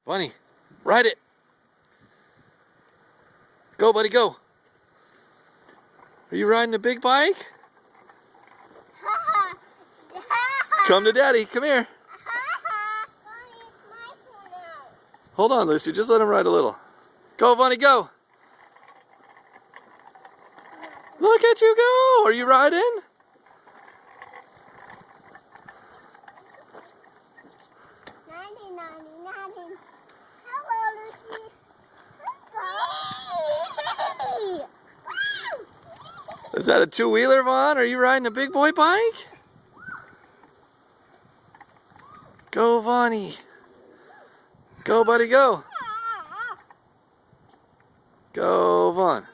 Bunny, ride it. Go, buddy, go. Are you riding a big bike? Come to Daddy. Come here. Hold on, Lucy. Just let him ride a little. Go, Bunny, go. Look at you go. Are you riding? Hello, Lucy. Is that a two-wheeler, Vaughn? Are you riding a big boy bike? Go, Vonnie. Go, buddy, go. Go, Vaughn.